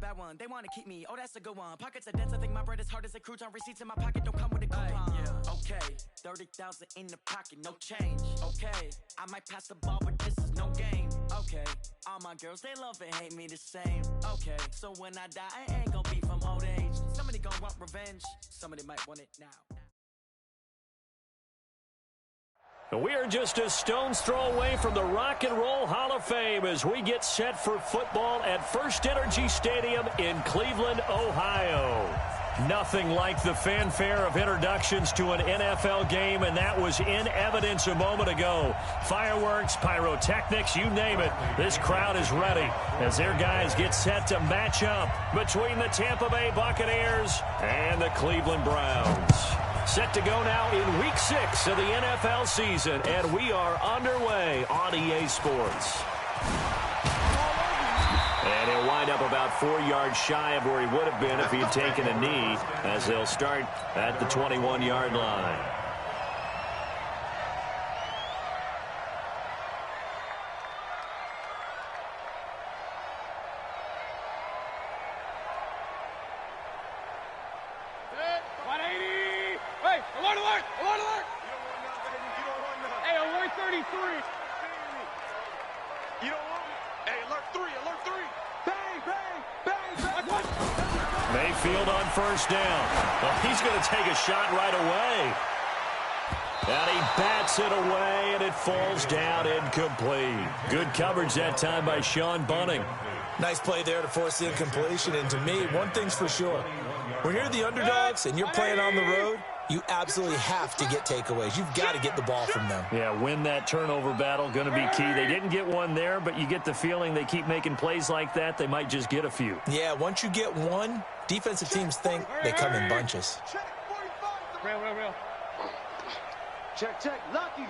that one. They want to keep me. Oh, that's a good one. Pockets are dense. I think my bread is hard as a crouton. Receipts in my pocket don't come with a coupon. Yeah. Okay, 30,000 in the pocket, no change. Okay, I might pass the ball, but this is no game. Okay, all my girls, they love and hate me the same. Okay, so when I die, I ain't gonna be from old age. Somebody gonna want revenge. Somebody might want it now. We are just a stone's throw away from the Rock and Roll Hall of Fame as we get set for football at First Energy Stadium in Cleveland, Ohio. Nothing like the fanfare of introductions to an NFL game, and that was in evidence a moment ago. Fireworks, pyrotechnics, you name it. This crowd is ready as their guys get set to match up between the Tampa Bay Buccaneers and the Cleveland Browns. Set to go now in Week 6 of the NFL season, and we are underway on EA Sports. And he'll wind up about 4 yards shy of where he would have been if he had taken a knee, as they'll start at the 21-yard line. Mayfield on first down. Well, he's going to take a shot right away. And he bats it away, and it falls down incomplete. Good coverage that time by Sean Bunting. Nice play there to force the incompletion. And to me, one thing's for sure. When you're the underdogs and you're playing on the road, you absolutely have to get takeaways. You've got to get the ball from them. Yeah, win that turnover battle, going to be key. They didn't get one there, but you get the feeling they keep making plays like that, they might just get a few. Yeah, once you get one, defensive teams think they come in bunches. Real. Check. Lucky.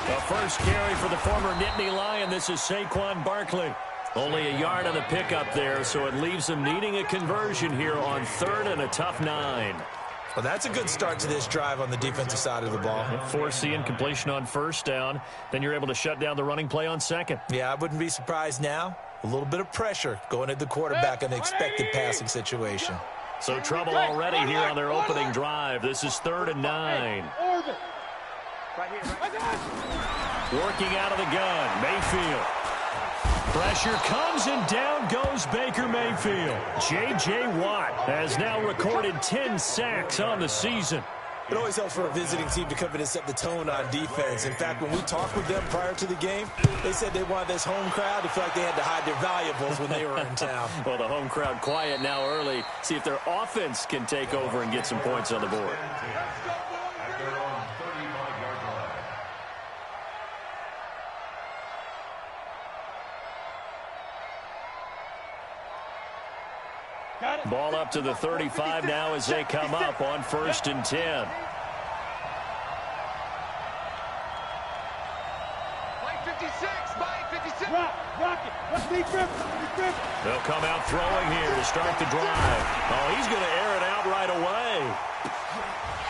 The first carry for the former Nittany Lion. This is Saquon Barkley. Only a yard on the pickup there, so it leaves them needing a conversion here on third and a tough 9. Well, that's a good start to this drive on the defensive side of the ball. Force the incompletion on first down. Then you're able to shut down the running play on second. Yeah, I wouldn't be surprised now. A little bit of pressure going at the quarterback in an expected passing situation. So trouble already here on their opening drive. This is 3rd and 9. Working out of the gun, Mayfield. Pressure comes, and down goes Baker Mayfield. J.J. Watt has now recorded 10 sacks on the season. It always helps for a visiting team to come in and set the tone on defense. In fact, when we talked with them prior to the game, they said they wanted this home crowd to feel like they had to hide their valuables when they were in town. Well, the home crowd quiet now early. See if their offense can take over and get some points on the board. Ball up to the 35 now as they come up on 1st and 10. They'll come out throwing here to start the drive. Oh, he's going to air it out right away.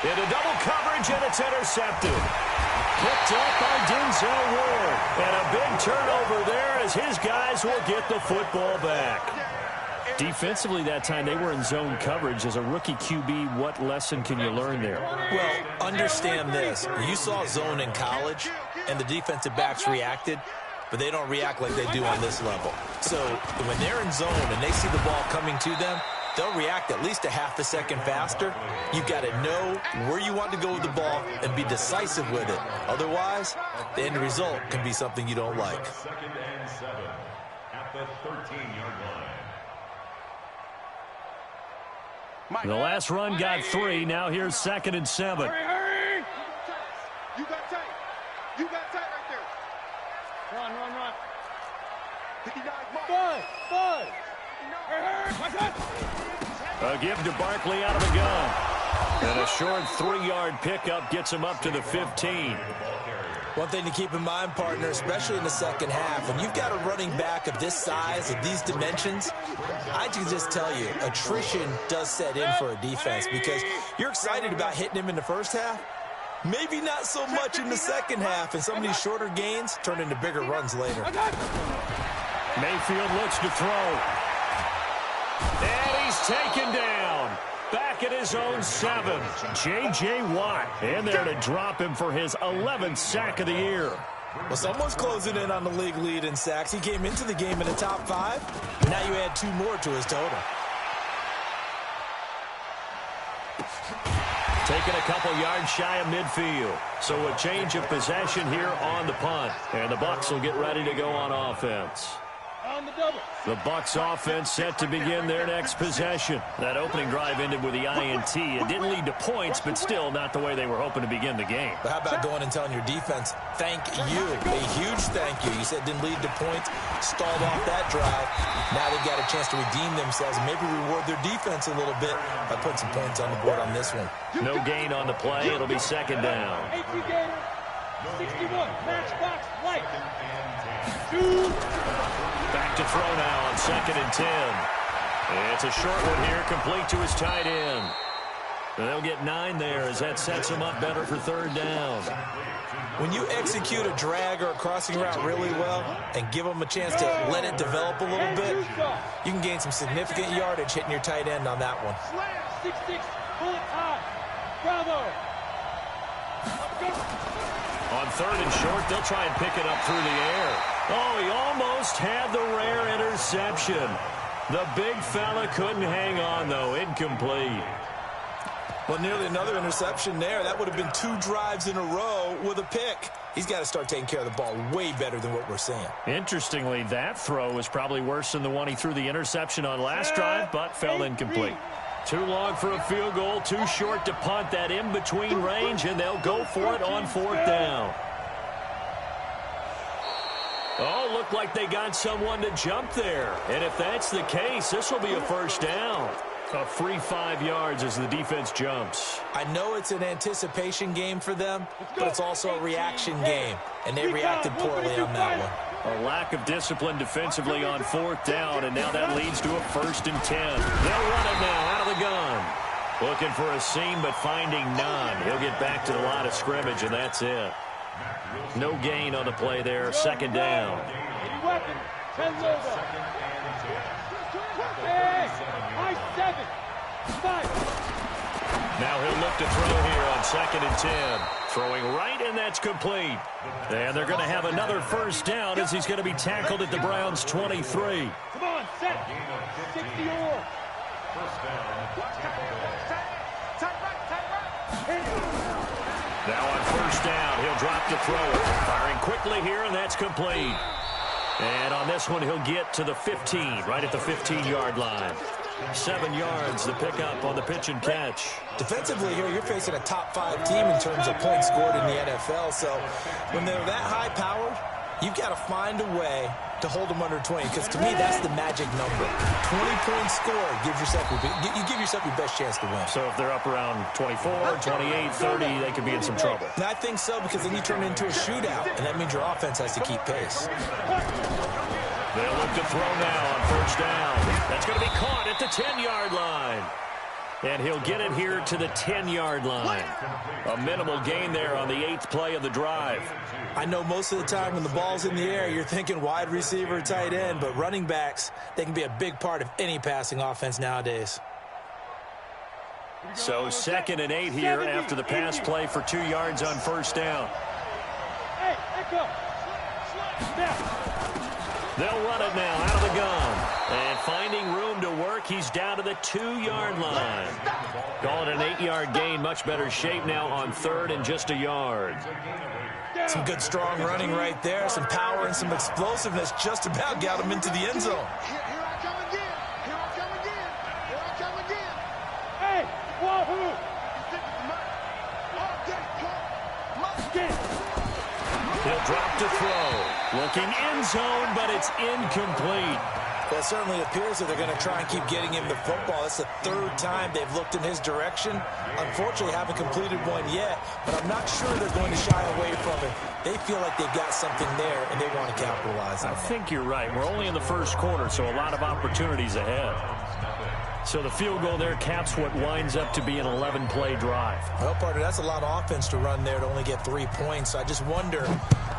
Into double coverage, and it's intercepted. Picked up by Denzel Ward. And a big turnover there as his guys will get the football back. Defensively that time, they were in zone coverage. As a rookie QB, what lesson can you learn there? Well, understand this. You saw zone in college, and the defensive backs reacted, but they don't react like they do on this level. So when they're in zone and they see the ball coming to them, they'll react at least a half a second faster. You've got to know where you want to go with the ball and be decisive with it. Otherwise, the end result can be something you don't like. 2nd and 7 at the 13-yard line. The last run got 3. Now here's 2nd and 7. Hurry! You got tight right there. Run. 59, A give to Barkley out of the gun. And a short 3-yard pickup gets him up to the 15. One thing to keep in mind, partner, especially in the second half, when you've got a running back of this size, of these dimensions, I can just tell you, attrition does set in for a defense because you're excited about hitting him in the first half. Maybe not so much in the second half, and some of these shorter gains turn into bigger runs later. Mayfield looks to throw. And he's taken down. Back at his own 7. J.J. Watt in there to drop him for his 11th sack of the year. Well, someone's closing in on the league lead in sacks. He came into the game in the top 5. Now you add 2 more to his total. Taking a couple yards shy of midfield. So a change of possession here on the punt. And the Bucs will get ready to go on offense. On the double. The Bucs offense set to begin their next possession. That opening drive ended with the INT. It didn't lead to points, but still not the way they were hoping to begin the game. But how about going and telling your defense, thank you, a huge thank you. You said it didn't lead to points, stalled off that drive. Now they've got a chance to redeem themselves and maybe reward their defense a little bit by putting some points on the board on this one. No gain on the play. It'll be second down. 61, matchbox, light. 2. Back to throw now on 2nd and 10. It's a short one here, complete to his tight end. They'll get 9 there as that sets him up better for 3rd down. When you execute a drag or a crossing route really well and give them a chance to let it develop a little bit, you can gain some significant yardage hitting your tight end on that one. 6-6, bullet high. Bravo. On 3rd and short, they'll try and pick it up through the air. Oh, he almost had the rare interception. The big fella couldn't hang on, though. Incomplete. Well, nearly another interception there. That would have been 2 drives in a row with a pick. He's got to start taking care of the ball way better than what we're seeing. Interestingly, that throw was probably worse than the one he threw the interception on last drive, but fell incomplete. Too long for a field goal, too short to punt. That in-between range, and they'll go for it on 4th down. Oh, looked like they got someone to jump there. And if that's the case, this will be a 1st down. A free 5 yards as the defense jumps. I know it's an anticipation game for them, but it's also a reaction game, and they reacted poorly on that one. A lack of discipline defensively on 4th down, and now that leads to a 1st and 10. They'll run it now out of the gun. Looking for a seam, but finding none. He'll get back to the line of scrimmage, and that's it. No gain on the play there. 2nd down. Now he'll look to throw here on 2nd and 10. Throwing right, and that's complete. And they're going to have another 1st down as he's going to be tackled at the Browns' 23. Come on, set. 60 or. Now on 1st down, he'll drop to throw it. Firing quickly here, and that's complete. And on this one, he'll get to the 15, right at the 15-yard line. 7 yards, the pickup on the pitch and catch. Defensively here, you're facing a top 5 team in terms of points scored in the NFL. So when they're that high-powered, you've got to find a way to hold them under 20, because to me, that's the magic number. 20-point score gives yourself you give yourself your best chance to win. So if they're up around 24, 28, 30, they could be in some trouble. And I think so, because then you turn it into a shootout, and that means your offense has to keep pace. They'll look to throw now on 1st down. That's going to be caught at the 10-yard line. And he'll get it here to the 10-yard line. A minimal gain there on the 8th play of the drive. I know most of the time when the ball's in the air, you're thinking wide receiver, tight end, but running backs, they can be a big part of any passing offense nowadays. So 2nd and 8 here after the pass play for 2 yards on 1st down. Hey, echo. They'll run it now out of the gun. And finding room to work, he's down to the 2-yard line. Calling an 8-yard gain, much better shape now on 3rd and just a yard. Some good strong running right there, some power and some explosiveness, just about got him into the end zone. Here I come again. Here I come again. Here I come again. Hey, wahoo! He'll drop to throw. Looking end zone, but it's incomplete. Well, it certainly appears that they're going to try and keep getting him the football. It's the 3rd time they've looked in his direction. Unfortunately, haven't completed one yet, but I'm not sure they're going to shy away from it. They feel like they've got something there, and they want to capitalize on it. I think you're right. We're only in the 1st quarter, so a lot of opportunities ahead. So the field goal there caps what winds up to be an 11-play drive. Well, partner, that's a lot of offense to run there to only get 3 points. I just wonder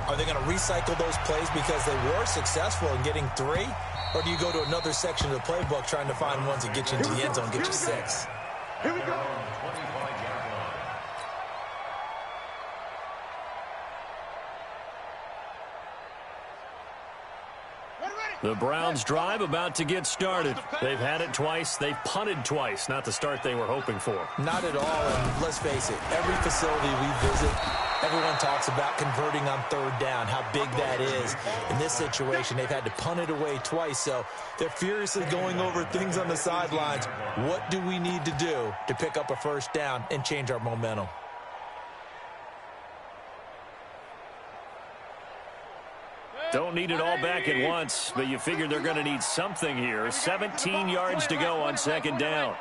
Are they going to recycle those plays because they were successful in getting 3? Or do you go to another section of the playbook trying to find ones that get you into the end zone, get you 6? Here we go. The Browns drive about to get started. They've had it twice. They've punted twice. Not the start they were hoping for. Not at all. And let's face it, every facility we visit, everyone talks about converting on 3rd down, how big that is. In this situation, they've had to punt it away twice, so they're furiously going over things on the sidelines. What do we need to do to pick up a 1st down and change our momentum? Don't need it all back at once, but you figure they're going to need something here. 17 yards to go on 2nd down.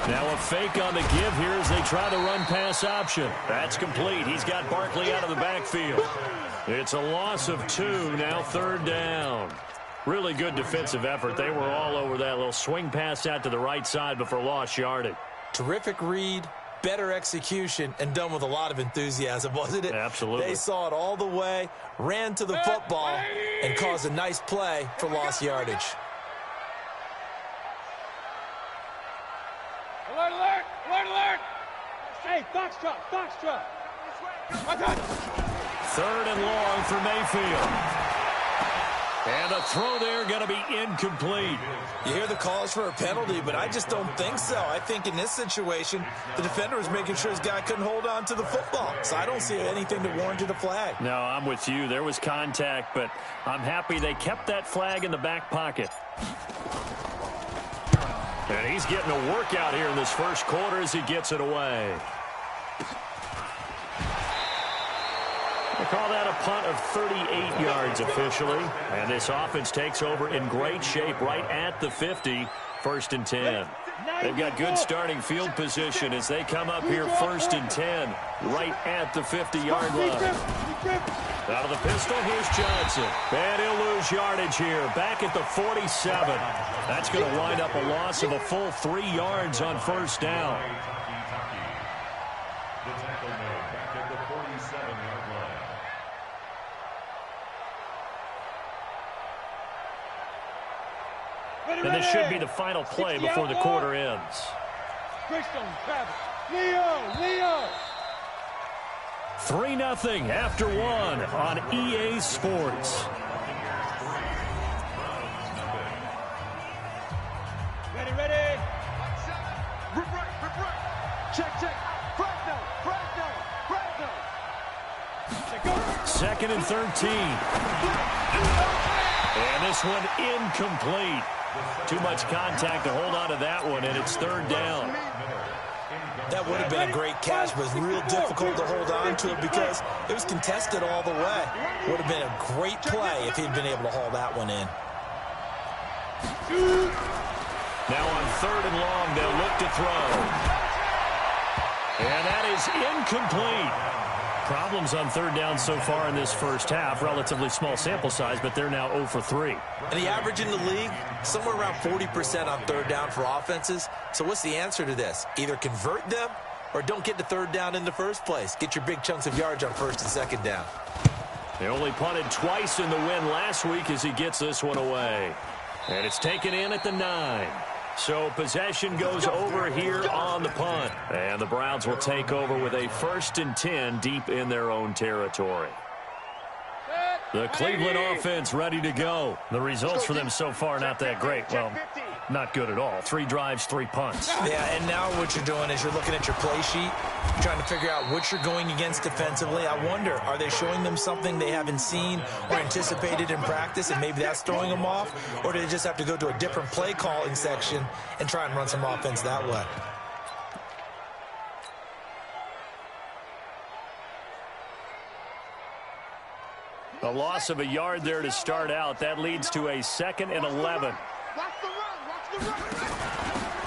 Now a fake on the give here as they try the run-pass option. That's complete. He's got Barkley out of the backfield. It's a loss of 2, now 3rd down. Really good defensive effort. They were all over that little swing pass out to the right side before lost yardage. Terrific read, better execution, and done with a lot of enthusiasm, wasn't it? Absolutely. They saw it all the way, ran to the football, and caused a nice play for lost yardage. Alert, alert, alert, alert. Hey, foxtrot, foxtrot. 3rd and long for Mayfield. And a throw there going to be incomplete. You hear the calls for a penalty, but I just don't think so. I think in this situation, the defender was making sure his guy couldn't hold on to the football. So I don't see anything that warranted a flag. No, I'm with you. There was contact, but I'm happy they kept that flag in the back pocket. And he's getting a workout here in this 1st quarter as he gets it away. They call that a punt of 38 yards officially. And this offense takes over in great shape right at the 50, 1st and 10. They've got good starting field position as they come up here 1st and 10, right at the 50-yard line. Out of the pistol, here's Johnson. And he'll lose yardage here, back at the 47. That's going to wind up a loss of a full 3 yards on 1st down. The tackle made back at the 47-yard line. And this should be the final play before the quarter ends. Leo! 3-0 after 1 on EA Sports. Ready. Check. Fragno. 2nd and 13. And this one incomplete. Too much contact to hold on to that one, and it's 3rd down. That would have been a great catch, but it's real difficult to hold on to it because it was contested all the way. Would have been a great play if he'd been able to haul that one in. Now on 3rd and long, they'll look to throw. And that is incomplete. Problems on 3rd down so far in this 1st half. Relatively small sample size, but they're now 0 for 3. And the average in the league, somewhere around 40% on 3rd down for offenses. So what's the answer to this? Either convert them or don't get to 3rd down in the first place. Get your big chunks of yards on 1st and 2nd down. They only punted twice in the win last week as he gets this one away. And it's taken in at the 9. So possession goes over here on the punt. And the Browns will take over with a 1st and 10 deep in their own territory. The Cleveland offense ready to go. The results for them so far not that great. Well, not good at all. 3 drives, 3 punts. Yeah, and now what you're doing is you're looking at your play sheet, trying to figure out what you're going against defensively. I wonder, are they showing them something they haven't seen or anticipated in practice, and maybe that's throwing them off? Or do they just have to go to a different play calling section and try and run some offense that way? A loss of a yard there to start out. That leads to a 2nd and 11. Watch the run.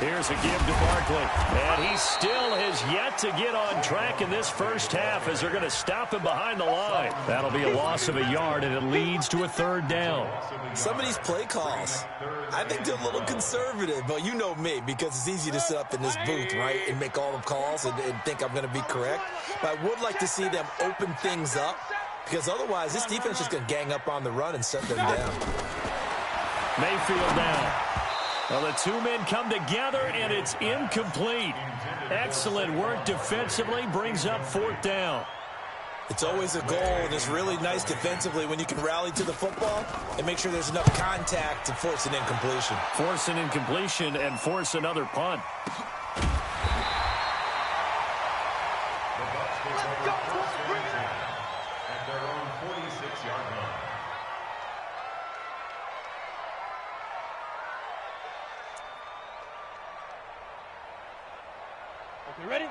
Here's a give to Barkley. And he still has yet to get on track in this first half as they're going to stop him behind the line. That'll be a loss of a yard, and it leads to a third down. Some of these play calls, I think they're a little conservative, but you know me, because it's easy to sit up in this booth, right, and make all the calls and think I'm going to be correct. But I would like to see them open things up, because otherwise this defense is going to gang up on the run and set them down. Mayfield down. Well, the two men come together, and it's incomplete. Excellent work defensively, brings up fourth down. It's always a goal, and it's really nice defensively when you can rally to the football and make sure there's enough contact to force an incompletion. Force an incompletion and force another punt. At their own 46-yard line.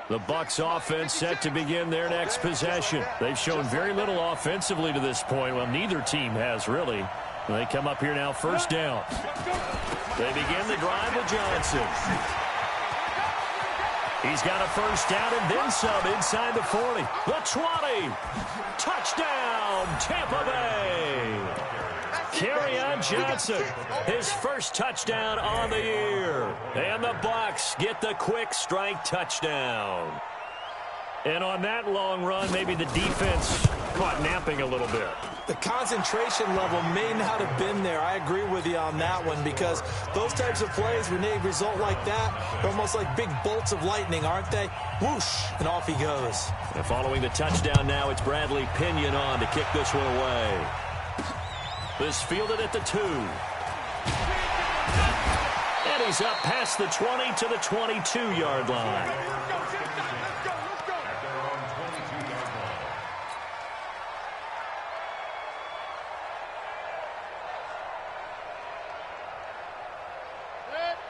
The Bucs offense set to begin their next possession. They've shown very little offensively to this point. Well, neither team has really. They come up here now, first down. They begin the drive with Johnson. He's got a first down and then some inside the 40. The 20. Touchdown, Tampa Bay. Kerryon Johnson, his first touchdown on the year. And the Bucs get the quick strike touchdown. And on that long run, maybe the defense caught napping a little bit. The concentration level may not have been there. I agree with you on that one, because those types of plays, when they result like that, they're almost like big bolts of lightning, aren't they? Whoosh, and off he goes. And following the touchdown now, it's Bradley Pinion on to kick this one away. This fielded at the 2. And he's up past the 20 to the 22-yard line.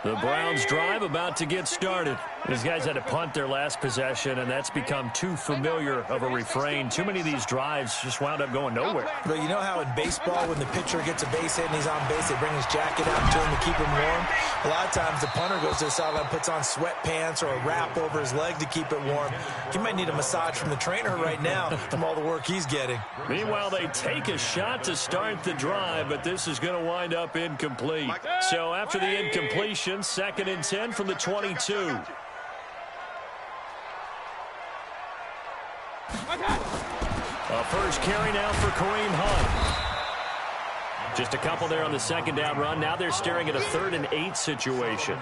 The Browns drive about to get started. These guys had to punt their last possession, and that's become too familiar of a refrain. Too many of these drives just wound up going nowhere. But you know how in baseball, when the pitcher gets a base hit and he's on base, they bring his jacket out to him to keep him warm? A lot of times the punter goes to the sideline, puts on sweatpants or a wrap over his leg to keep it warm. He might need a massage from the trainer right now from all the work he's getting. Meanwhile, they take a shot to start the drive, but this is going to wind up incomplete. So after the incompletion, 2nd and 10 from the 22. A first carry now for Kareem Hunt. Just a couple there on the second down run. Now they're staring at a 3rd and 8 situation.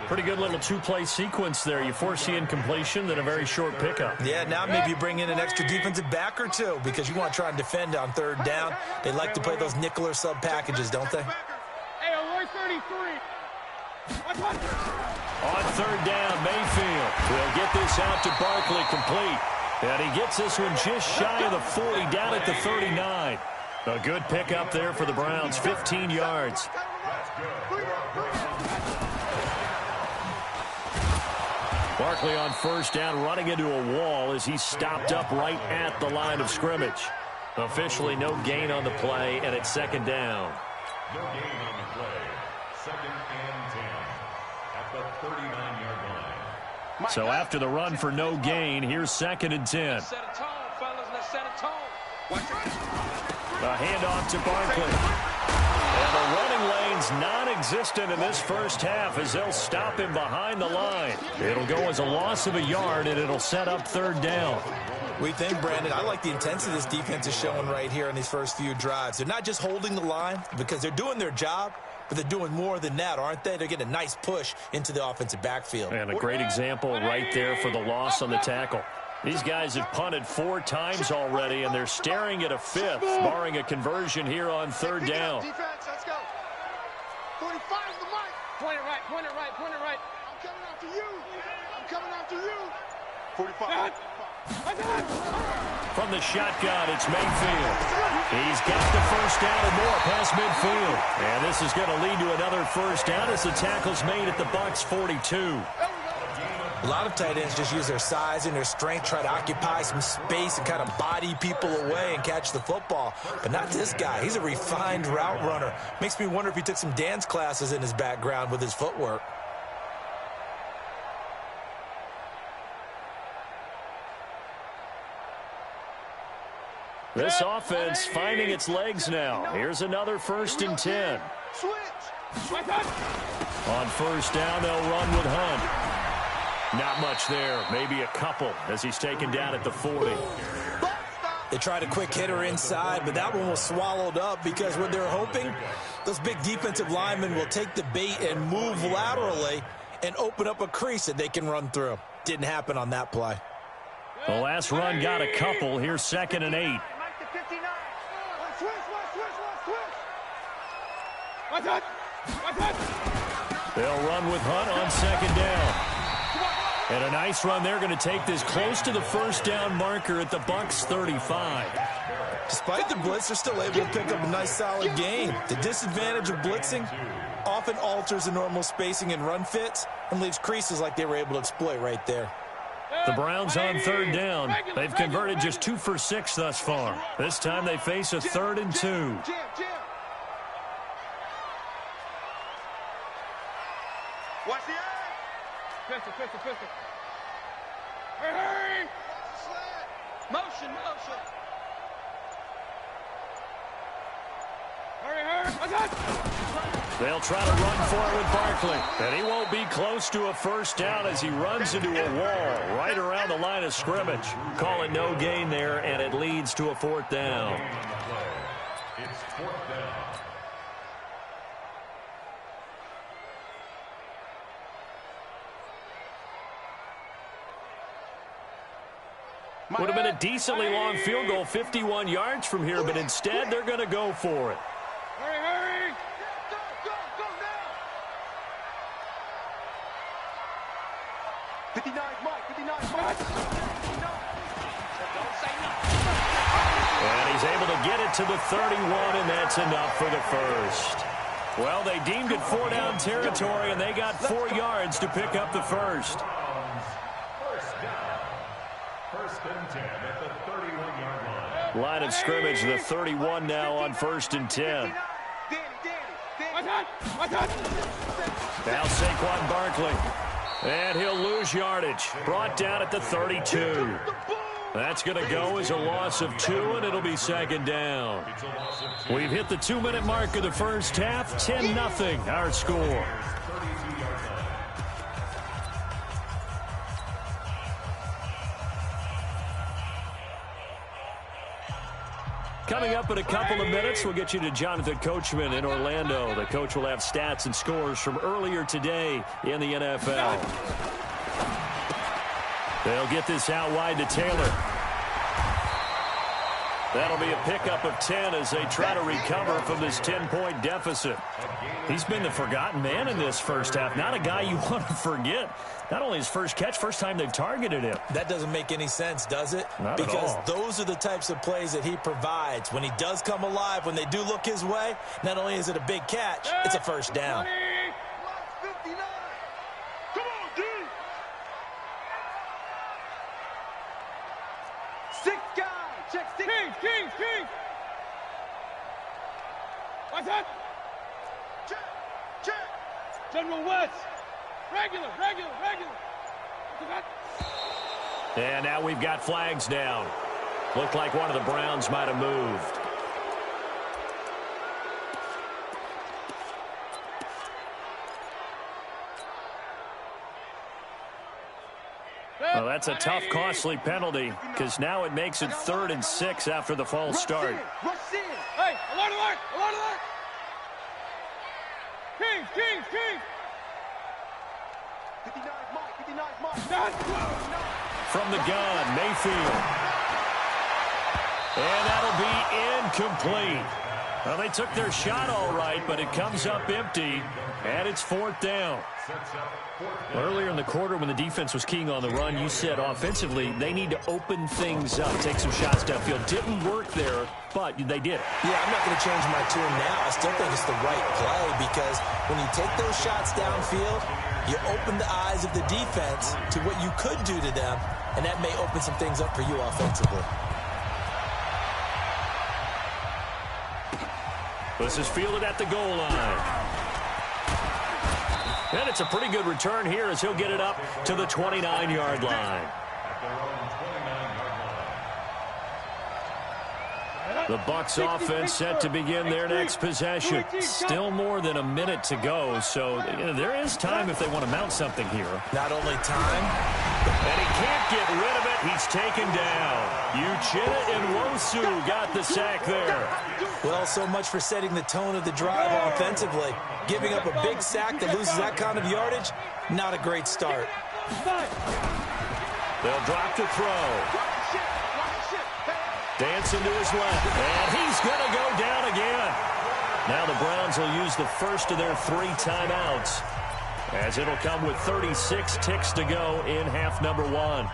Pretty good little two-play sequence there. You force the incompletion, then a very short pickup. Yeah, now maybe you bring in an extra defensive back or two, because you want to try and defend on 3rd down. They like to play those nickel or sub packages, don't they? Hey, alert 33. On 3rd down, Mayfield will get this out to Barkley complete. And he gets this one just shy of the 40, down at the 39. A good pickup there for the Browns, 15 yards. Barkley on first down, running into a wall as he stopped up right at the line of scrimmage. Officially no gain on the play, and it's 2nd down. No gain on the play. 2nd and 10 at the 39-yard line. So after the run for no gain, here's 2nd and 10. Set a tone, fellas. Let's set a tone. A handoff to Barkley. And the running lane's non-existent in this first half as they'll stop him behind the line. It'll go as a loss of a yard, and it'll set up 3rd down. We think, Brandon, I like the intensity this defense is showing right here in these first few drives. They're not just holding the line because they're doing their job, but they're doing more than that, aren't they? They're getting a nice push into the offensive backfield. And a great example right there for the loss on the tackle. These guys have punted 4 times already, and they're staring at a 5th, barring a conversion here on 3rd down. Defense, let's go. 45 is the mic. Point it right, point it right, point it right. I'm coming after you. I'm coming after you. 45. From the shotgun, it's Mayfield. He's got the first down and more past midfield. And this is going to lead to another first down as the tackle's made at the Bucs 42. A lot of tight ends just use their size and their strength, try to occupy some space and kind of body people away and catch the football. But not this guy. He's a refined route runner. Makes me wonder if he took some dance classes in his background with his footwork. This offense finding its legs now. Here's another 1st and 10. On 1st down, they'll run with Hunt. Not much there, maybe a couple as he's taken down at the 40. They tried a quick hitter inside, but that one was swallowed up because what they're hoping, those big defensive linemen will take the bait and move laterally and open up a crease that they can run through. Didn't happen on that play. The last run got a couple. Here's 2nd and 8. They'll run with Hunt on 2nd down. And a nice run. They're going to take this close to the 1st down marker at the Bucs 35. Despite the blitz, they're still able to pick up a nice solid gain. The disadvantage of blitzing often alters the normal spacing and run fits and leaves creases like they were able to exploit right there. The Browns on 3rd down. They've converted just 2 for 6 thus far. This time they face a 3rd and 2. Watch the eye. Pistol. Hurry! Motion. Hurry! They'll try to run for it with Barkley. And he won't be close to a 1st down as he runs into a wall right around the line of scrimmage. Call it no gain there, and it leads to a 4th down. It's 4th down. Would have been a decently long field goal, 51 yards from here, but instead they're going to go for it. Hurry! Go now! 59 Mike. And he's able to get it to the 31, and that's enough for the 1st. Well, they deemed it 4-down territory, and they got 4 yards to pick up the 1st. Line of scrimmage, the 31 now on 1st and 10. Now Saquon Barkley. And he'll lose yardage. Brought down at the 32. That's going to go as a loss of 2, and it'll be 2nd down. We've hit the 2-minute mark of the 1st half. 10-0 our score. Coming up in a couple of minutes, we'll get you to Jonathan Coachman in Orlando. The coach will have stats and scores from earlier today in the NFL. They'll get this out wide to Taylor. That'll be a pickup of 10 as they try to recover from this 10-point deficit. He's been the forgotten man in this 1st half. Not a guy you want to forget. Not only his first catch, first time they've targeted him. That doesn't make any sense, does it? Not because at all. Those are the types of plays that he provides. When he does come alive, when they do look his way, not only is it a big catch, it's a 1st down. 59. Come on, D. 6 guys. Check 6. King. What's that? Check. General West. Regular. And now we've got flags down. Looked like one of the Browns might have moved. Well, that's a tough, costly penalty because now it makes it 3rd and 6 after the false start. Rush in. Hey, alert. King. 59 Mike. From the gun, Mayfield. And that'll be incomplete. Well, they took their shot all right, but it comes up empty, and it's 4th down. Earlier in the quarter when the defense was keying on the run, you said offensively they need to open things up, take some shots downfield. Didn't work there, but they did it. Yeah, I'm not going to change my tune now. I still think it's the right play because when you take those shots downfield, you open the eyes of the defense to what you could do to them, and that may open some things up for you offensively. This is fielded at the goal line. And it's a pretty good return here as he'll get it up to the 29-yard line. The Bucs offense set to begin their next possession. Still more than a minute to go, so there is time if they want to mount something here. Not only time, and he can't get rid of it. He's taken down. Uchenna Nwosu got the sack there. Well, so much for setting the tone of the drive offensively. Giving up a big sack that loses that kind of yardage, not a great start. They'll drop to throw. Dancing to his left, and he's going to go down again. Now the Browns will use the first of their 3 timeouts, as it'll come with 36 ticks to go in half number 1.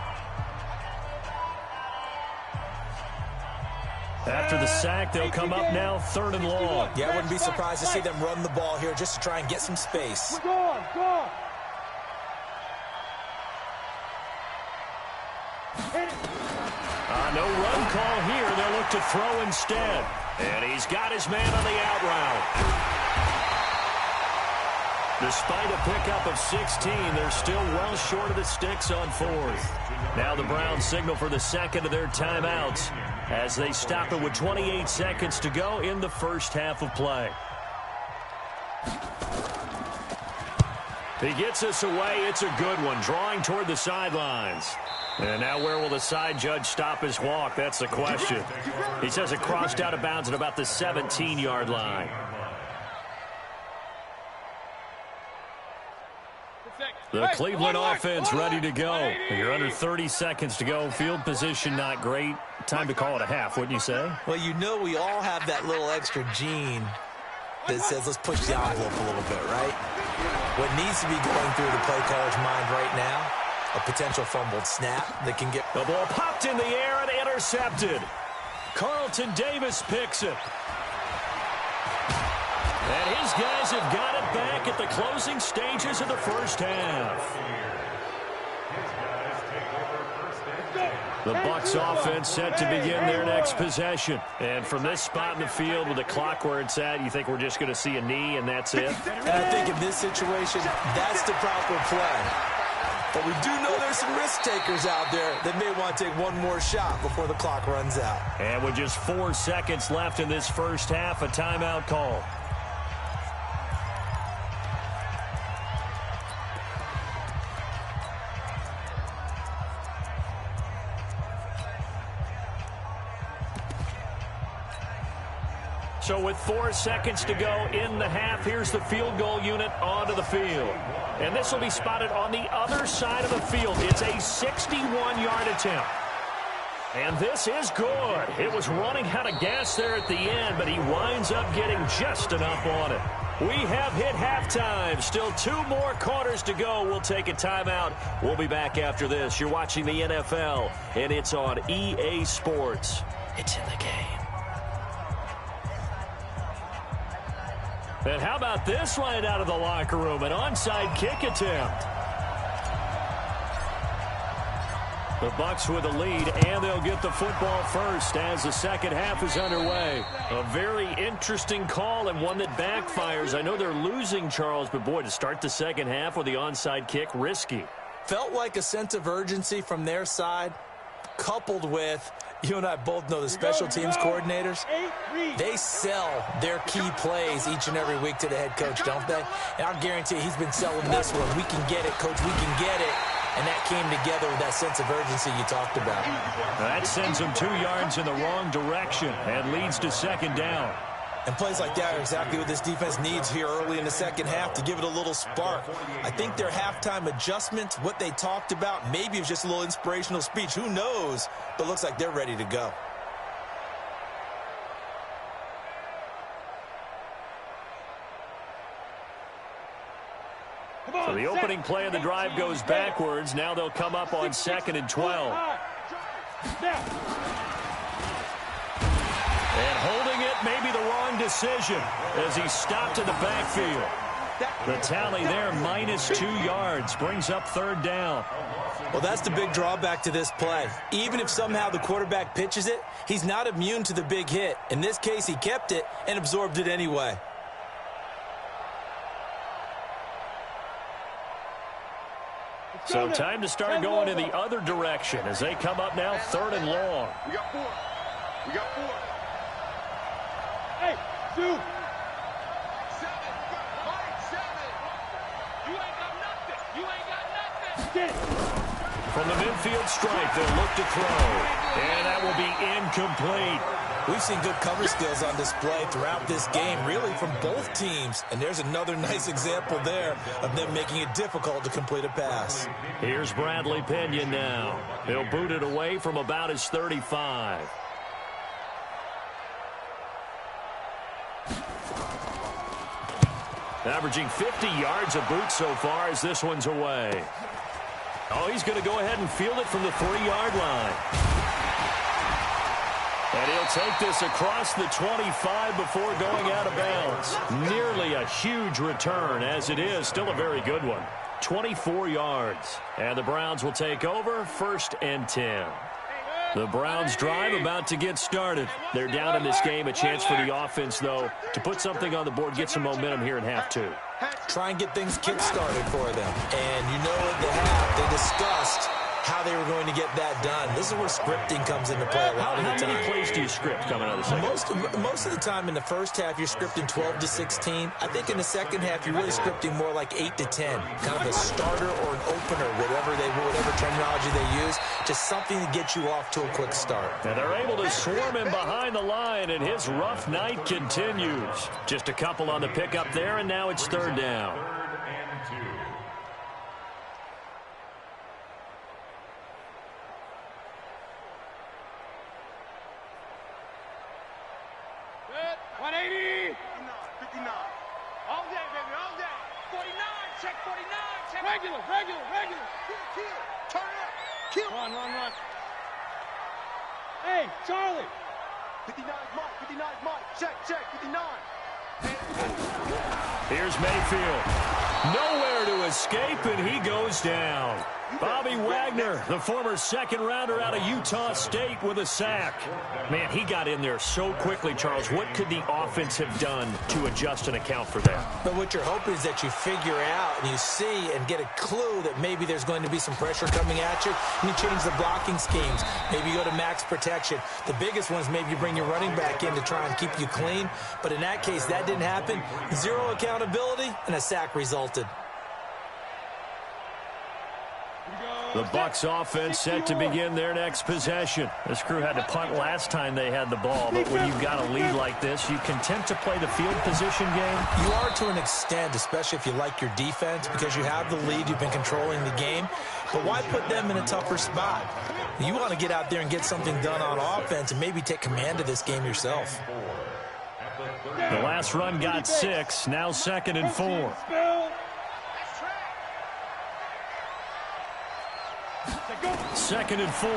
After the sack, they'll come up now 3rd and long. Yeah, I wouldn't be surprised to see them run the ball here just to try and get some space. Go on. No run call here. They'll look to throw instead. And he's got his man on the out route. Despite a pickup of 16, they're still well short of the sticks on 4th. Now the Browns signal for the second of their timeouts as they stop it with 28 seconds to go in the first half of play. He gets us away. It's a good one, drawing toward the sidelines. And now where will the side judge stop his walk? That's the question. He says it crossed out of bounds at about the 17-yard line. The Cleveland offense ready to go. You're under 30 seconds to go. Field position not great. Time to call it a half, wouldn't you say? Well, you know we all have that little extra gene that says let's push the envelope a little bit, right? What needs to be going through the play caller's mind right now, a potential fumbled snap that can get... The ball popped in the air and intercepted. Carlton Davis picks it. And his guys have got it back at the closing stages of the first half. The Bucs offense set to begin their next possession. And from this spot in the field with the clock where it's at, you think we're just going to see a knee and that's it? And I think in this situation, that's the proper play. But we do know there's some risk takers out there that may want to take one more shot before the clock runs out. And with just 4 seconds left in this first half, a timeout call. So with 4 seconds to go in the half, here's the field goal unit onto the field. And this will be spotted on the other side of the field. It's a 61-yard attempt. And this is good. It was running out of gas there at the end, but he winds up getting just enough on it. We have hit halftime. Still 2 more quarters to go. We'll take a timeout. We'll be back after this. You're watching the NFL, and it's on EA Sports. It's in the game. And how about this line out of the locker room? An onside kick attempt. The Bucs with a lead, and they'll get the football first as the second half is underway. A very interesting call and one that backfires. I know they're losing, Charles, but boy, to start the second half with the onside kick, risky. Felt like a sense of urgency from their side, coupled with, you and I both know the special teams coordinators, they sell their key plays each and every week to the head coach, don't they? And I guarantee he's been selling this one. We can get it, coach, we can get it. And that came together with that sense of urgency you talked about. That sends them 2 yards in the wrong direction and leads to second down. And plays like that are exactly what this defense needs here early in the second half to give it a little spark. I think their halftime adjustments, what they talked about, maybe it was just a little inspirational speech. Who knows? But it looks like they're ready to go. So the opening play of the drive goes backwards. Now they'll come up on 2nd and 12. And holding it may be the wrong decision as he stopped in the backfield. The tally there, -2 yards, brings up 3rd down. Well, that's the big drawback to this play. Even if somehow the quarterback pitches it, he's not immune to the big hit. In this case, he kept it and absorbed it anyway. So time to start going in the other direction as they come up now 3rd and long. We got 4. Shoot. From the midfield stripe, they'll look to throw. And that will be incomplete. We've seen good cover skills on display throughout this game, really from both teams. And there's another nice example there of them making it difficult to complete a pass. Here's Bradley Pinion now. He'll boot it away from about his 35. Averaging 50 yards a boot so far as this one's away. Oh, he's going to go ahead and field it from the 3-yard line. And he'll take this across the 25 before going out of bounds. Nearly a huge return, as it is. Still a very good one. 24 yards. And the Browns will take over, 1st and 10. The Browns drive about to get started. They're down in this game. A chance for the offense, though, to put something on the board, get some momentum here in half 2. Try and get things kick-started for them. And you know what they discussed how they were going to get that done. This is where scripting comes into play a lot of the time. How many plays do you script coming out of the second? Most of the time in the first half, you're scripting 12 to 16. I think in the second half, you're really scripting more like 8 to 10. Kind of a starter or an opener, whatever terminology they use. Just something to get you off to a quick start. And they're able to swarm him behind the line, and his rough night continues. Just a couple on the pickup there, and now it's 3rd down. 180. 59. All day, baby, all day. 49, check 49, check. Regular. Kill. Turn up. Kill. Run. Hey, Charlie. 59's Mike. Check, 59. Here's Mayfield. Nowhere to escape, and he goes down. Bobby Wagner, the former second-rounder out of Utah State, with a sack. Man, he got in there so quickly, Charles. What could the offense have done to adjust and account for that? But what you're hoping is that you figure out and you see and get a clue that maybe there's going to be some pressure coming at you, and you change the blocking schemes. Maybe you go to max protection. The biggest one is maybe you bring your running back in to try and keep you clean. But in that case, that didn't happen. Zero accountability, and a sack resulted. The Bucs offense set to begin their next possession. This crew had to punt last time they had the ball, but when you've got a lead like this, you content to play the field position game? You are to an extent, especially if you like your defense, because you have the lead, you've been controlling the game. But why put them in a tougher spot? You want to get out there and get something done on offense and maybe take command of this game yourself. The last run got 6, now 2nd and 4. Second and 4.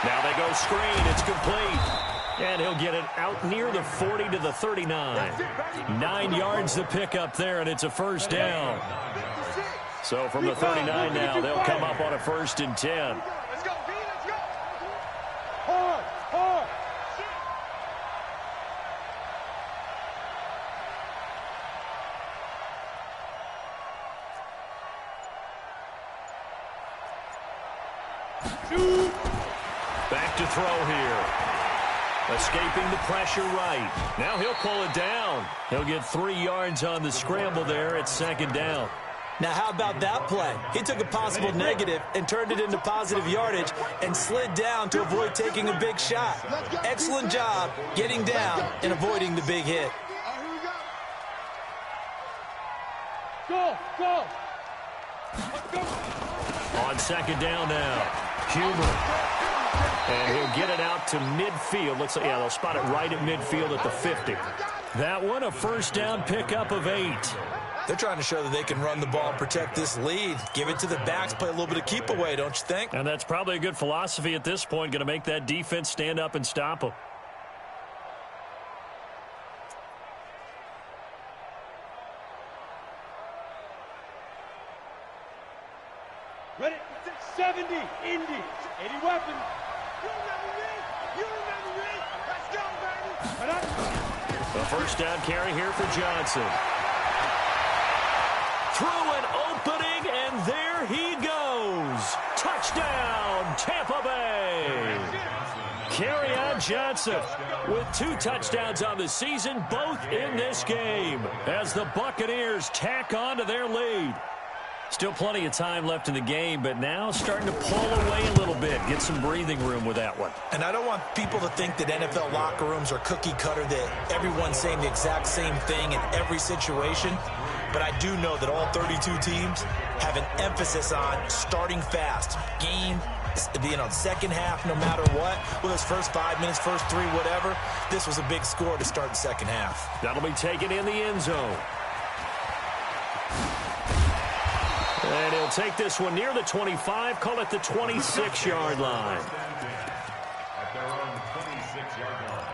Now they go screen. It's complete. And he'll get it out near the 40 to the 39. 9 yards to pick up there, and it's a 1st down. So from the 39 now, they'll come up on a 1st and 10. Let's go, B, let's go. Hard. Back to throw here. Escaping the pressure right. Now he'll pull it down. He'll get 3 yards on the scramble there. It's 2nd down. Now, how about that play? He took a possible negative and turned it into positive yardage and slid down to avoid taking a big shot. Excellent job getting down and avoiding the big hit. Go. On 2nd down now. Huber. And he'll get it out to midfield. Looks like, they'll spot it right at midfield at the 50. That one, a 1st down pickup of 8. They're trying to show that they can run the ball and protect this lead. Give it to the backs, play a little bit of keep away, don't you think? And that's probably a good philosophy at this point, going to make that defense stand up and stop them. Ready? 70, Indy, 80 weapons. You remember me. Let's go, baby. The 1st down carry here for Johnson. Through an opening, and there he goes. Touchdown, Tampa Bay. Kerryon Johnson with 2 touchdowns on the season, both in this game, as the Buccaneers tack on to their lead. Still plenty of time left in the game, but now starting to pull away a little bit, get some breathing room with that one. And I don't want people to think that NFL locker rooms are cookie cutter, that everyone's saying the exact same thing in every situation. But I do know that all 32 teams have an emphasis on starting fast. Game, second half, no matter what. Well, those first 5 minutes, first 3, whatever. This was a big score to start the second half. That'll be taken in the end zone. And he'll take this one near the 25, call it the 26-yard line. At their own 26-yard line.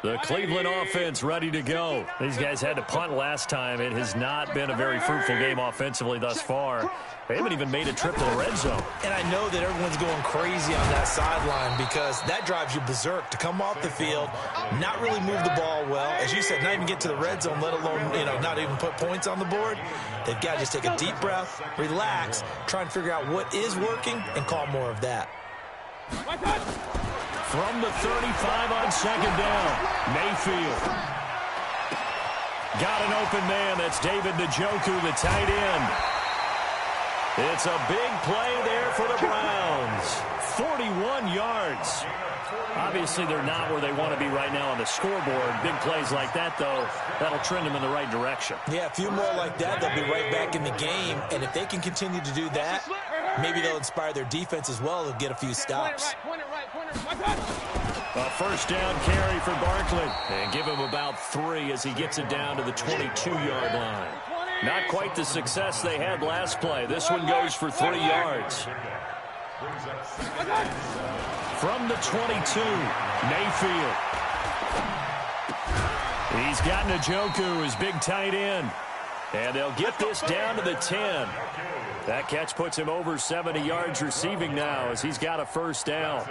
The Cleveland offense ready to go. These guys had to punt last time. It has not been a very fruitful game offensively thus far. They haven't even made a trip to the red zone. And I know that everyone's going crazy on that sideline because that drives you berserk to come off the field, not really move the ball well. As you said, not even get to the red zone, let alone, not even put points on the board. They've got to just take a deep breath, relax, try and figure out what is working, and call more of that. From the 35 on second down, Mayfield. Got an open man. That's David Njoku, the tight end. It's a big play there for the Browns. 41 yards. Obviously, they're not where they want to be right now on the scoreboard. Big plays like that, though, that'll trend them in the right direction. Yeah, a few more like that, they'll be right back in the game. And if they can continue to do that, maybe they'll inspire their defense as well to get a few stops. A first down carry for Barkley. And give him about 3 as he gets it down to the 22-yard line. Not quite the success they had last play. This one goes for 3 yards. From the 22, Mayfield. He's got Njoku, his big tight end. And they'll get this down to the 10. That catch puts him over 70 yards receiving now as he's got a first down.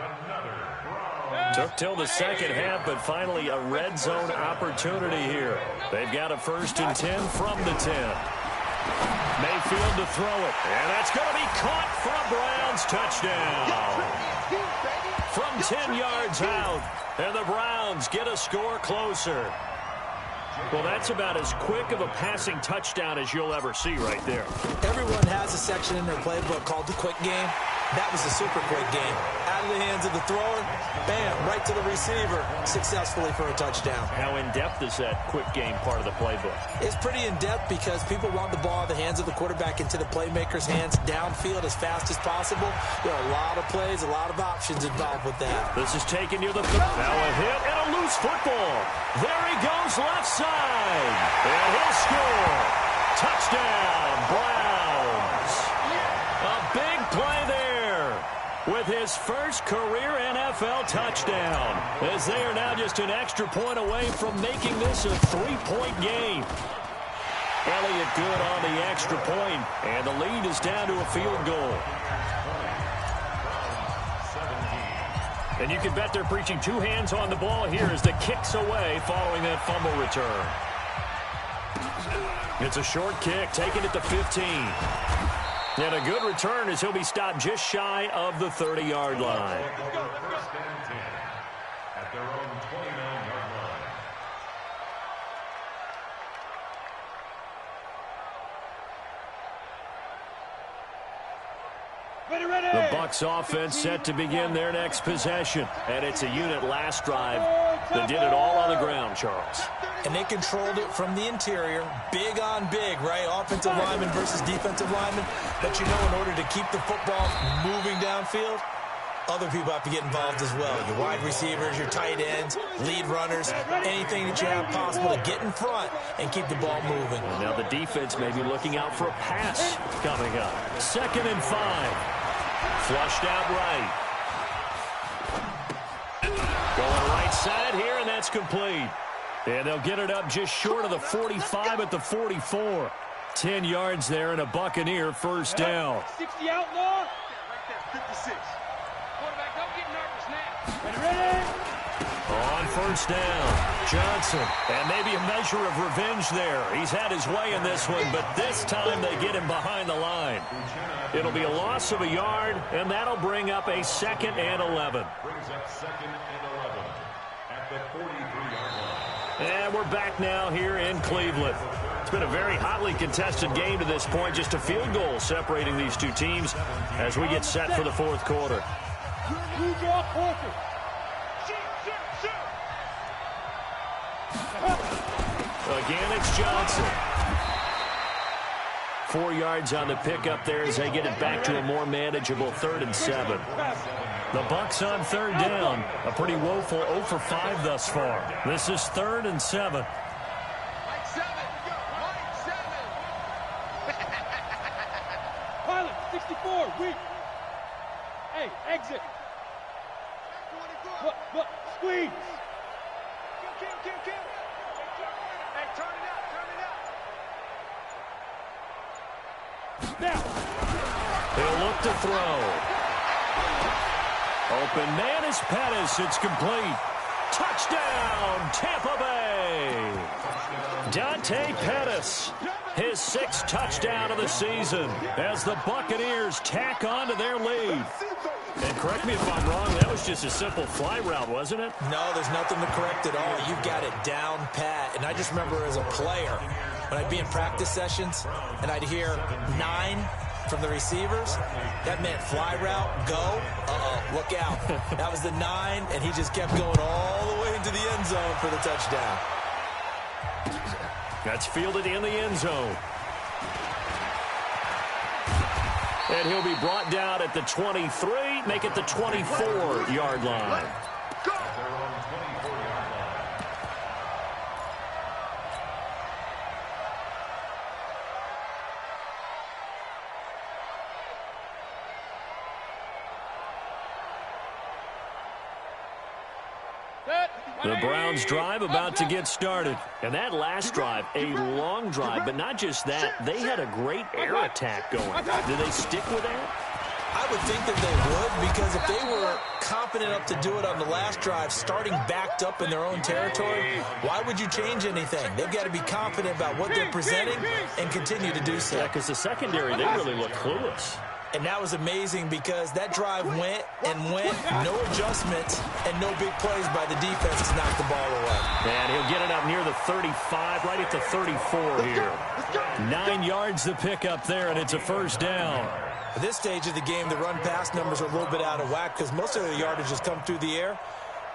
Took till the second half, but finally a red zone opportunity here. They've got a 1st and 10 from the 10. Mayfield to throw it, and that's going to be caught for a Browns touchdown. From 10 yards out, and the Browns get a score closer. Well, that's about as quick of a passing touchdown as you'll ever see right there. Everyone has a section in their playbook called the quick game. That was a super quick game. Out of the hands of the thrower, bam, right to the receiver, successfully for a touchdown. How in-depth is that quick game part of the playbook? It's pretty in-depth because people want the ball in the hands of the quarterback into the playmaker's hands downfield as fast as possible. There are a lot of plays, a lot of options involved with that. This is taken near the now a hit and a loose football. There he goes left side. And he'll score. Touchdown, Browns. A big play there with his first career NFL touchdown, as they are now just an extra point away from making this a 3-point game. Elliott good on the extra point, and the lead is down to a field goal. And you can bet they're preaching 2 hands on the ball here as the kick's away following that fumble return. It's a short kick, taken at the 15. And a good return as he'll be stopped just shy of the 30-yard line. First and 10 at their own 29-yard line. The Bucs offense set to begin their next possession. And it's a unit last drive that did it all on the ground, Charles. And they controlled it from the interior. Big on big, right? Offensive lineman versus defensive lineman. But you know, in order to keep the football moving downfield, other people have to get involved as well. Your wide receivers, your tight ends, lead runners, anything that you have possible to get in front and keep the ball moving. And now the defense may be looking out for a pass coming up. 2nd and 5. Flushed out right. Going right side here, and that's complete. And they'll get it up just short of the 45 at the 44. 10 yards there and a Buccaneer first down. 60 outlaw. Right there, 56. Quarterback, don't get nervous now. Ready? On first down, Johnson. And maybe a measure of revenge there. He's had his way in this one, but this time they get him behind the line. It'll be a loss of a yard, and that'll bring up a 2nd and 11. Brings up 2nd and 11 at the 43-yard line. And we're back now here in Cleveland. It's been a very hotly contested game to this point. Just a field goal separating these two teams as we get set for the 4th quarter. Again, it's Johnson. 4 yards on the pickup there as they get it back to a more manageable 3rd and 7. The Bucs on 3rd down. A pretty woeful 0 for 5 thus far. This is 3rd and 7. Pilot, 64, weak. Hey, exit. Look, squeeze. Kill. Hey, turn it up. Now. He'll look to throw. Open man is Pettis. It's complete. Touchdown, Tampa Bay. Dante Pettis, his 6th touchdown of the season as the Buccaneers tack on to their lead. And correct me if I'm wrong, that was just a simple fly route, wasn't it? No, there's nothing to correct at all. You've got it down pat. And I just remember as a player, when I'd be in practice sessions and I'd hear 9 from the receivers, that meant fly route, go, look out. That was the 9, and he just kept going all the way into the end zone for the touchdown. That's fielded in the end zone. And he'll be brought down at the 23, make it the 24-yard line. The Browns drive about to get started. And that last drive, a long drive, but not just that. They had a great air attack going. Did they stick with that? I would think that they would, because if they were competent enough to do it on the last drive, starting backed up in their own territory, why would you change anything? They've got to be confident about what they're presenting and continue to do so. Yeah, because the secondary, they really look clueless. And that was amazing because that drive went, no adjustments, and no big plays by the defense to knock the ball away. And he'll get it up near the 35, right at the 34 here. 9 yards to pick up there, and it's a first down. At this stage of the game, the run-pass numbers are a little bit out of whack because most of their yardage has come through the air.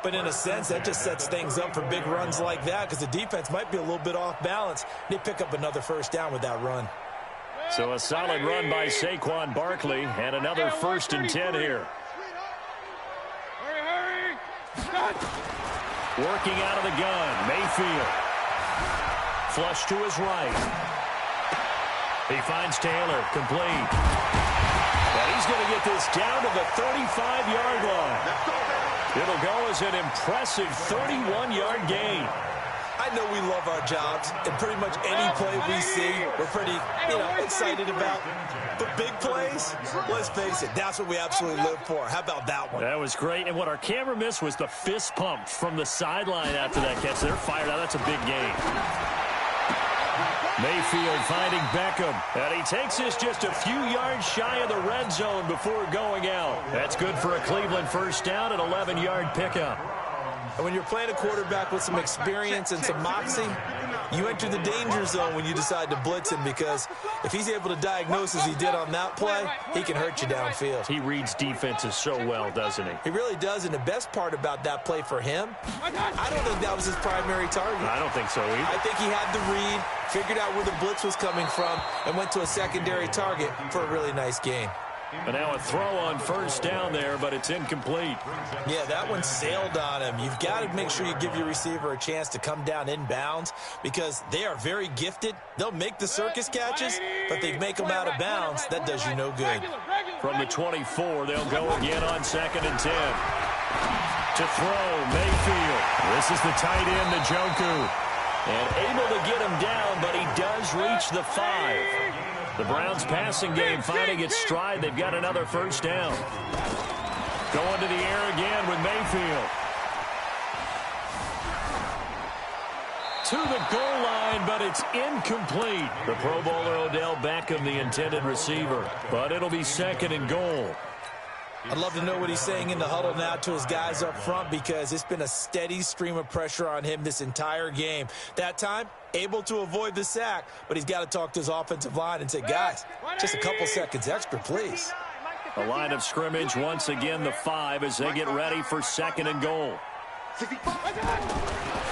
But in a sense, that just sets things up for big runs like that because the defense might be a little bit off balance. They pick up another first down with that run. So a solid run by Saquon Barkley and another 1st and 10 here. Hurry. Working out of the gun, Mayfield. Flush to his right. He finds Taylor, complete. And he's going to get this down to the 35-yard line. It'll go as an impressive 31-yard gain. I know we love our jobs, and pretty much any play we see, we're pretty, excited about. But big plays, let's face it, that's what we absolutely live for. How about that one? That was great, and what our camera missed was the fist pump from the sideline after that catch. They're fired out. That's a big gain. Mayfield finding Beckham, and he takes this just a few yards shy of the red zone before going out. That's good for a Cleveland first down, an 11-yard pickup. And when you're playing a quarterback with some experience and some moxie, you enter the danger zone when you decide to blitz him, because if he's able to diagnose as he did on that play, he can hurt you downfield. He reads defenses so well, doesn't he? He really does, and the best part about that play for him, I don't think that was his primary target. I don't think so either. I think he had the read, figured out where the blitz was coming from, and went to a secondary target for a really nice gain. And now a throw on first down there, but it's incomplete. Yeah, that one sailed on him. You've got to make sure you give your receiver a chance to come down inbounds because they are very gifted. They'll make the circus catches, but they make them out of bounds. That does you no good. From the 24, they'll go again on 2nd and 10. To throw, Mayfield. This is the tight end, Njoku. And able to get him down, but he does reach the 5. The Browns passing game finding its stride. They've got another first down. Going to the air again with Mayfield. to the goal line, but it's incomplete. The Pro Bowler Odell Beckham, the intended receiver, but it'll be 2nd and goal. I'd love to know what he's saying in the huddle now to his guys up front, because it's been a steady stream of pressure on him this entire game. That time, able to avoid the sack, but he's got to talk to his offensive line and say, guys, just a couple seconds extra, please. The line of scrimmage, once again, the 5 as they get ready for 2nd and goal.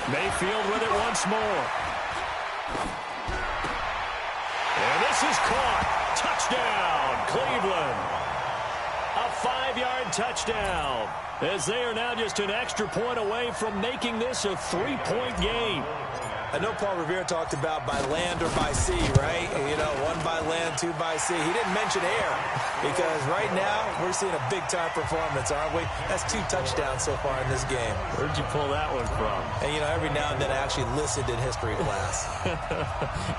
Mayfield with it once more. And this is caught. Touchdown, Cleveland. A 5-yard touchdown, as they are now just an extra point away from making this a 3-point game. I know Paul Revere talked about by land or by sea, right? You know, 1 by land, 2 by sea. He didn't mention air, because right now we're seeing a big-time performance, aren't we? That's 2 touchdowns so far in this game. Where'd you pull that one from? And, you know, every now and then I actually listened in history class.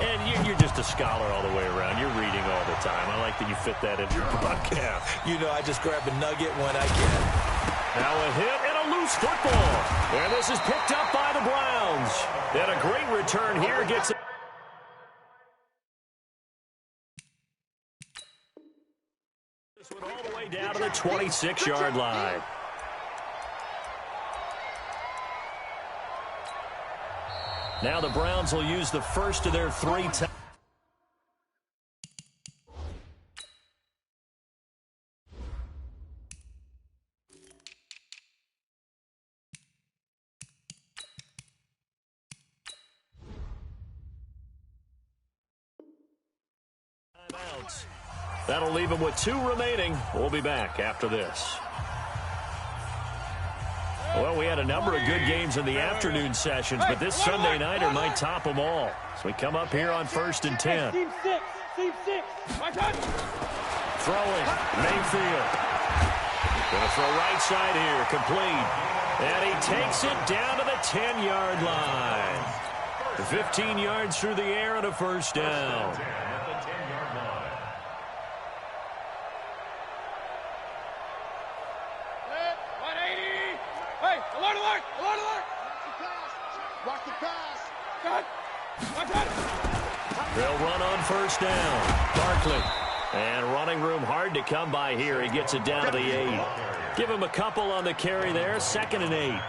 And you're just a scholar all the way around. You're reading all the time. I like that you fit that into your broadcast. You know, I just grab a nugget when I can. Now a hit and a loose football. And this is picked up by the Browns. And a great return here gets it. This one all the way down to the 26-yard line. Now the Browns will use the first of their 3 times. That'll leave him with 2 remaining. We'll be back after this. Well, we had a number of good games in the afternoon sessions, but this Sunday nighter might top them all. So we come up here on 1st and 10. Team 6. Throwing, Mayfield. Going to throw right side here, complete. And he takes it down to the 10-yard line. 15 yards through the air and a first down. Watch the pass. They'll run on first down. Barkley. And running room hard to come by here. He gets it down to the 8. Give him a couple on the carry there. 2nd and 8.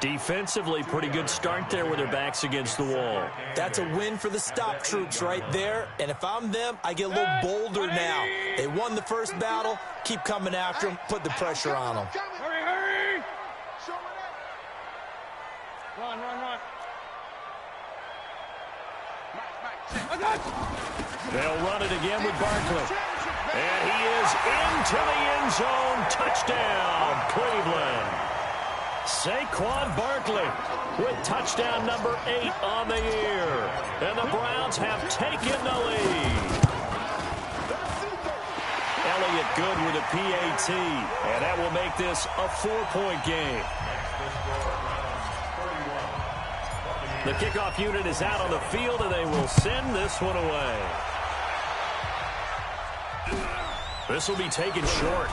Defensively, pretty good start there with their backs against the wall. That's a win for the stop troops right there. And if I'm them, I get a little bolder now. They won the first battle. Keep coming after them. Put the pressure on them. Hurry. Run. They'll run it again with Barkley. And he is into the end zone. Touchdown, Cleveland. Saquon Barkley with touchdown number 8 on the year. And the Browns have taken the lead. Elliott good with a PAT. And that will make this a 4-point game. The kickoff unit is out on the field, and they will send this one away. This will be taken short.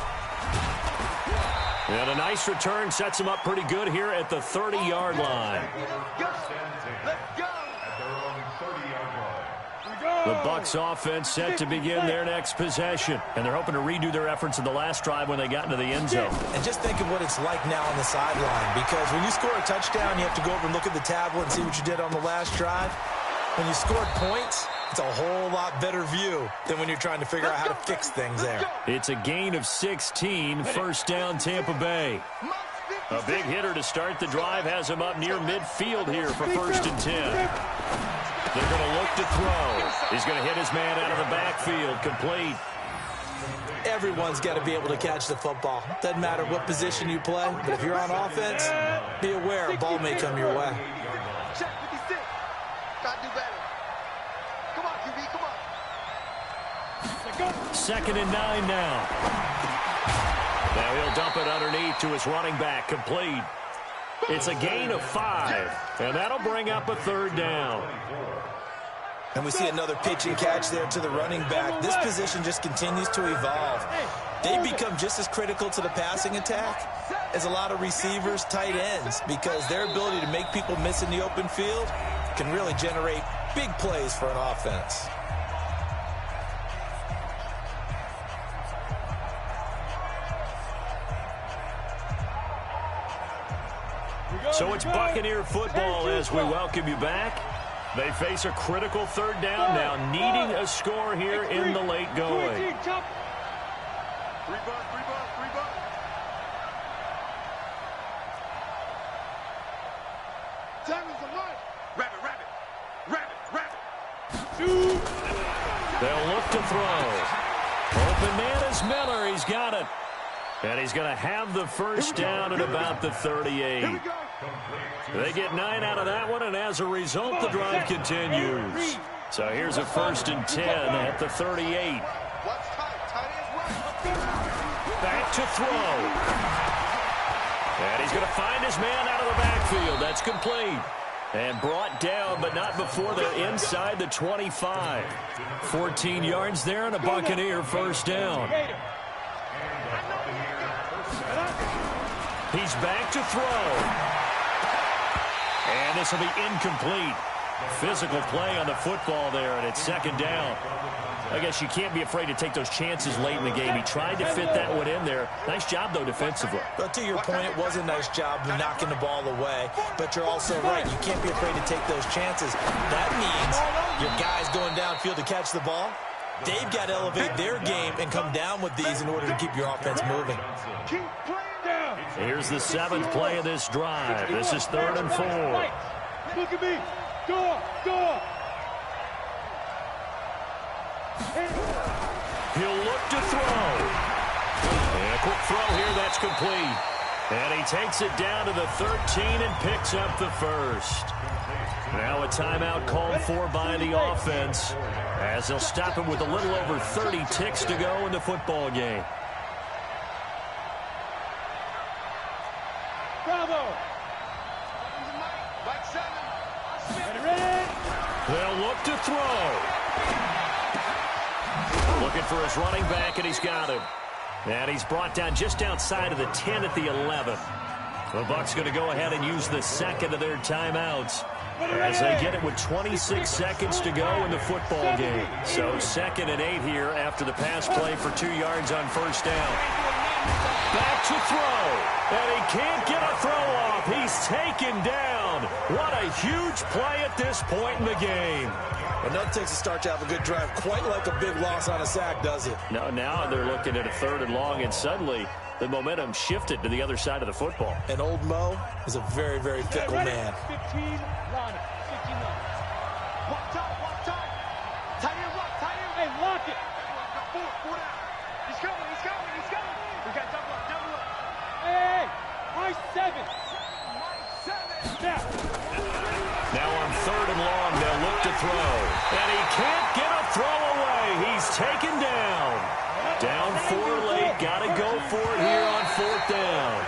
And a nice return sets him up pretty good here at the 30-yard line. The Bucs offense set to begin their next possession. And they're hoping to redo their efforts in the last drive when they got into the end zone. And just think of what it's like now on the sideline. Because when you score a touchdown, you have to go over and look at the tablet and see what you did on the last drive. When you scored points, it's a whole lot better view than when you're trying to figure out how to fix things there. It's a gain of 16, first down Tampa Bay. A big hitter to start the drive has him up near midfield here for 1st and 10. They're going to look to throw. He's going to hit his man out of the backfield, complete. Everyone's got to be able to catch the football. Doesn't matter what position you play, but if you're on offense, be aware a ball may come your way. Check 56. Gotta do better. Come on, QB, come on. 2nd and 9 now. Now he'll dump it underneath to his running back, complete. It's a gain of 5, and that'll bring up a 3rd down. And we see another pitch and catch there to the running back. This position just continues to evolve. They become just as critical to the passing attack as a lot of receivers, tight ends, because their ability to make people miss in the open field can really generate big plays for an offense. So it's Buccaneer football as we welcome you back. They face a critical third down now, needing a score here in the late going. Three bucks. Time is the money. Rabbit. Shoot. They'll look to throw. Open man is Miller. He's got it. And he's going to have the first down at about the 38. They get 9 out of that one, and as a result, the drive continues. So here's a 1st and 10 at the 38. Back to throw. And he's going to find his man out of the backfield. That's complete. And brought down, but not before they're inside the 25. 14 yards there, and a Buccaneer first down. He's back to throw. And this will be incomplete. Physical play on the football there, and it's 2nd down. I guess you can't be afraid to take those chances late in the game. He tried to fit that one in there. Nice job, though, defensively. But to your point, it was a nice job of knocking the ball away. But you're also right. You can't be afraid to take those chances. That means your guys going downfield to catch the ball. They've got to elevate their game and come down with these in order to keep your offense moving. Here's the 7th play of this drive. This is 3rd and 4. Look at me. Door. He'll look to throw. And a quick throw here. That's complete. And he takes it down to the 13 and picks up the first. Now a timeout called for by the offense, as they'll stop him with a little over 30 ticks to go in the football game. Bravo. They'll look to throw. Looking for his running back, and he's got him. And he's brought down just outside of the 10 at the 11. The Bucs going to go ahead and use the 2nd of their timeouts as they get it with 26 seconds to go in the football game. So 2nd and 8 here after the pass play for 2 yards on first down. Back to throw, and he can't get a throw off. He's taken down. What a huge play at this point in the game. Well, nothing takes a start to have a good drive quite like a big loss on a sack, does it? No, now they're looking at a 3rd and long, and suddenly the momentum shifted to the other side of the football. And old Mo is a very, very fickle man. 15, line up. 15 line. Walk time. Tight end. Hey, lock it. Four down. He's coming. We got double up. Hey, my 7. Now on 3rd and long, they'll look to throw. And he can't get a throw away. He's taken down. Down 4 late. Got to go for it here on 4th down.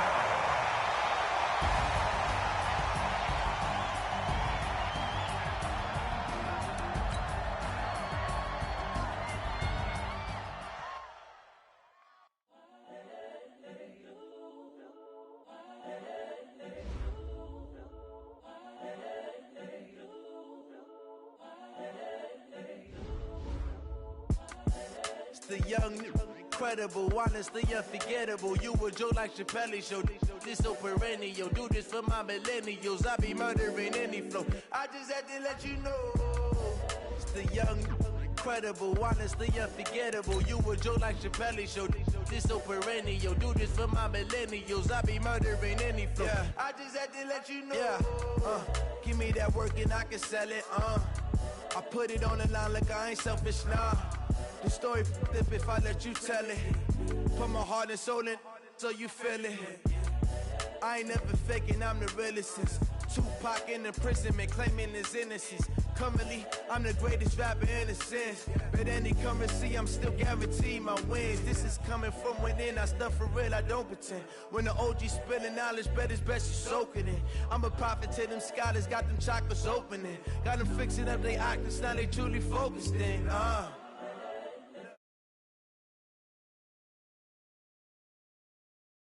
The young, incredible, honestly unforgettable. You a joke like Chappelle Show. This so perennial. Do this for my millennials. I be murdering any flow. I just had to let you know. It's the young, incredible, honestly unforgettable. You a joke like Chappelle Show. This so perennial. Do this for my millennials. I be murdering any flow. Yeah. I just had to let you know. Yeah. Give me that work and I can sell it. I put it on the line like I ain't selfish, nah. The story flip if I let you tell it. Put my heart and soul in so you feel it. I ain't never faking, I'm the realest since Tupac in imprisonment, claiming his innocence. Currently, I'm the greatest rapper in a sense. But any currency, I'm still guaranteed my wins. This is coming from within, I stuff for real, I don't pretend. When the OG spilling knowledge, bet it's best you soak it in. I'm a prophet to them scholars, got them chakras opening. Got them fixing up they octaves, now they truly focused in.